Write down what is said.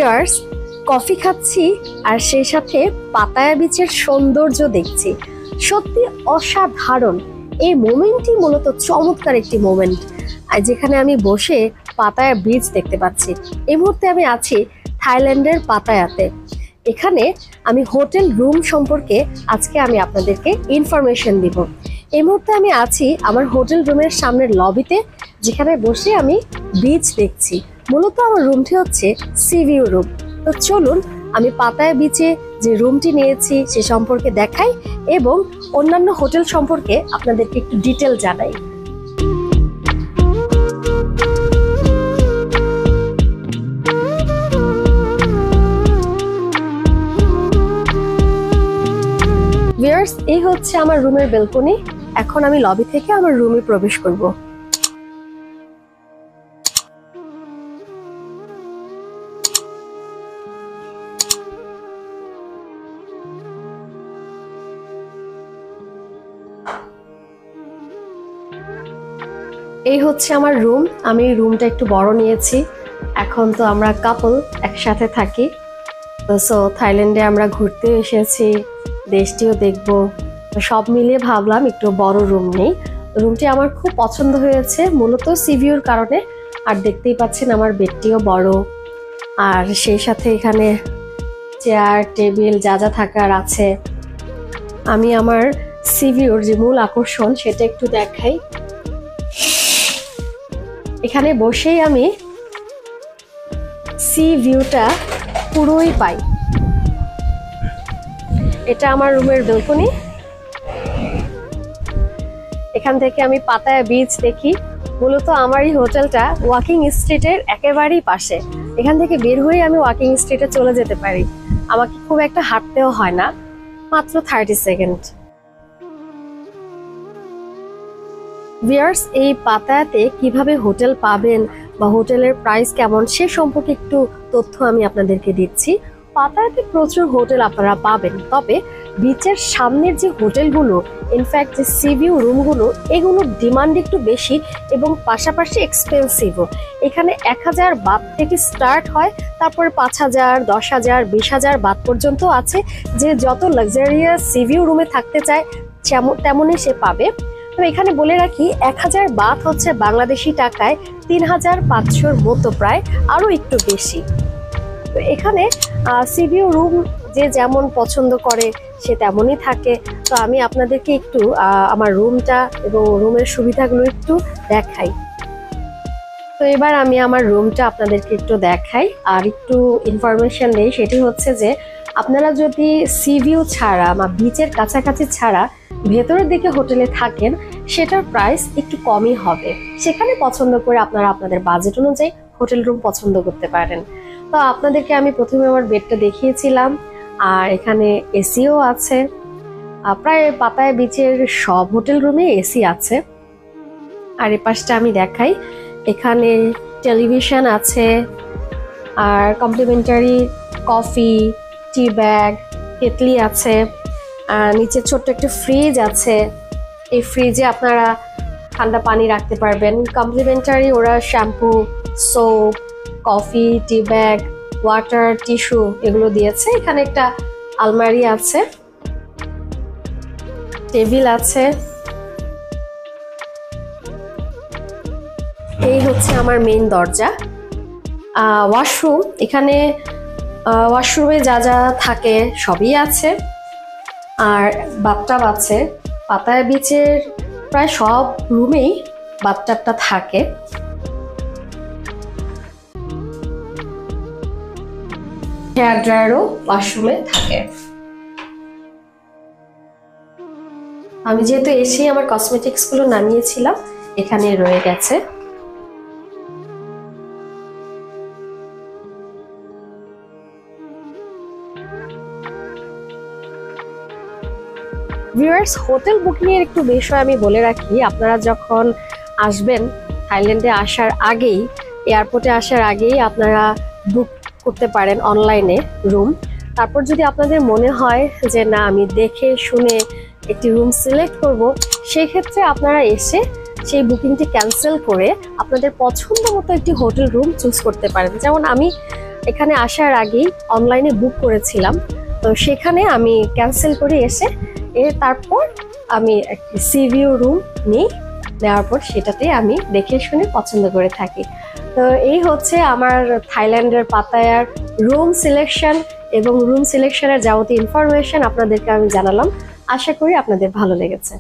Viewers, coffee খাচ্ছি আর সেই সাথে পাতায়া বিচের সৌন্দর্য দেখছি। সত্যি অসাধারণ। এই মোমেন্টটি মূলত চমৎকার একটি মোমেন্ট, যেখানে আমি বসে পাতায়া বিচ দেখতে পাচ্ছি। এই মুহূর্তে আমি আছি থাইল্যান্ডের পাতায়াতে। এখানে আমি হোটেল রুম সম্পর্কে আজকে আমি আপনাদেরকে ইনফরমেশন দিব। এই মুহূর্তে আমি আছি আমার হোটেল রুমের সামনের লবিতে, যেখানে বসে আমি বিচ দেখছি। মূলত আমার রুমটি হচ্ছে সি ভিউ রুম। তো চলুন আমি পাতায়া বিচে যে রুমটি নিয়েছি সে সম্পর্কে দেখাই এবং অন্যান্য হোটেল সম্পর্কে আপনাদেরকে একটু ডিটেল জানাই। ভিউয়ার্স, এই হচ্ছে আমার রুমের ব্যালকনি। এখন আমি লবি থেকে আমার রুমে প্রবেশ করব। এই হচ্ছে আমার রুম। আমি রুমটা একটু বড় নিয়েছি। এখন তো আমরা কাপল একসাথে থাকি, তো সো থাইল্যান্ডে আমরা ঘুরতে এসেছি, দেশটিও দেখব। সব মিলিয়ে ভাবলাম একটু বড় রুম নেই। রুমটি আমার খুব পছন্দ হয়েছে, মূলত সি ভিউর কারণে। আর দেখতেই পাচ্ছেন আমার বেডটিও বড়, আর সেই সাথে এখানে চেয়ার টেবিল যা যা থাকার আছে। আমি আমার সি ভিউর যে মূল আকর্ষণ সেটা একটু দেখাই। এখানে বসেই আমি সি ভিউটা পুরোই পাই। এটা আমার রুমের ব্যালকনি। এখান থেকে আমি পাতায়া বিচ দেখি। মূলত আমার এই হোটেলটা ওয়াকিং স্ট্রিটের একেবারেই পাশে। এখান থেকে বের হয়ে আমি ওয়াকিং স্ট্রিটে চলে যেতে পারি। আমাকে খুব একটা হাঁটতেও হয় না, মাত্র 30 সেকেন্ড। ভিউয়ার্স, এই পাতায়াতে কিভাবে হোটেল পাবেন বা হোটেলের প্রাইস কেমন সে সম্পর্কে একটু তথ্য আমি আপনাদেরকে দিচ্ছি। পাতায়াতে প্রচুর হোটেল আপনারা পাবেন, তবে বিচের সামনের যে হোটেলগুলো, ইনফ্যাক্ট যে সি ভিউ রুমগুলো, এগুলোর ডিমান্ড একটু বেশি এবং পাশাপাশি এক্সপেন্সিভও। এখানে 1000 বাত থেকে স্টার্ট হয়, তারপরে 5000, 10000, 20000 বাত পর্যন্ত আছে। যে যত লাক্সারিয়াস সি ভিউ রুমে থাকতে চায় তেমনই সে পাবে। তো এখানে বলে রাখি, 1000 বাত হচ্ছে বাংলাদেশি টাকায় 3500-র মতো, প্রায় আরো একটু বেশি। তো এখানে সি ভিউ রুম যে যেমন পছন্দ করে সে তেমনই থাকে। তো আমি আপনাদেরকে একটু আমার রুমটা এবং রুমের সুবিধাগুলো একটু দেখাই। তো এবার আমি আমার রুমটা আপনাদেরকে একটু দেখাই আর একটু ইনফরমেশন দেই। সেটি হচ্ছে যে আপনারা যদি সি ভিউ ছাড়া বা বিচের কাছাকাছি ছাড়া ভেতরের দিকে হোটেলে থাকেন, সেটার প্রাইস একটু কমই হবে। সেখানে পছন্দ করে আপনারা আপনাদের বাজেট অনুযায়ী হোটেল রুম পছন্দ করতে পারেন। তো আপনাদেরকে আমি প্রথমে আমার বেডটা দেখিয়েছিলাম, আর এখানে এসিও আছে। প্রায় পাতায়া বিচের সব হোটেল রুমে এসি আছে। আর এ পাশটা আমি দেখাই, এখানে টেলিভিশন আছে, আর কমপ্লিমেন্টারি কফি, টি ব্যাগ, কেটলি আছে, আর নিচে ছোট্ট একটা ফ্রিজ আছে। এই ফ্রিজে আপনারা ঠান্ডা পানি রাখতে পারবেন। কমপ্লিমেন্টারি ওরা শ্যাম্পু, সোপ, কফি, টি ব্যাগ, ওয়াটার, টিস্যু এগুলো দিয়েছে। এখানে একটা আলমারি আছে, টেবিল আছে। এই হচ্ছে আমার মেইন দরজা। ওয়াশরুম, এখানে ওয়াশরুমে যা যা থাকে সবই আছে, আর বাথটাব আছে। পাতায়া বিচের প্রায় সব রুমেই বাথটাবটা থাকে। হেয়ার ড্রায়ারও ওয়াশরুমে থাকে। আমি যেহেতু এসেই আমার কসমেটিক্স গুলো নামিয়েছিলাম, এখানে রয়ে গেছে। ভিউয়ার্স, হোটেল বুকিং এর একটু বিষয় আমি বলে রাখি। আপনারা যখন আসবেন, থাইল্যান্ডে আসার আগেই, এয়ারপোর্টে আসার আগেই আপনারা বুক করতে পারেন অনলাইনে রুম। তারপর যদি আপনাদের মনে হয় যে না, আমি দেখে শুনে একটি রুম সিলেক্ট করব, সেই ক্ষেত্রে আপনারা এসে সেই বুকিংটি ক্যান্সেল করে আপনাদের পছন্দ মতো একটি হোটেল রুম চুজ করতে পারেন। যেমন আমি এখানে আসার আগেই অনলাইনে বুক করেছিলাম, তো সেখানে আমি ক্যান্সেল করে এসে তারপর আমি একটি সিভিউ রুম নিই, নেওয়ার পর সেটাতে আমি দেখে শুনে পছন্দ করে থাকি। তো এই হচ্ছে আমার থাইল্যান্ডের পাতায়ার রুম সিলেকশন এবং রুম সিলেকশনের যাবতীয় ইনফরমেশন আপনাদেরকে আমি জানালাম। আশা করি আপনাদের ভালো লেগেছে।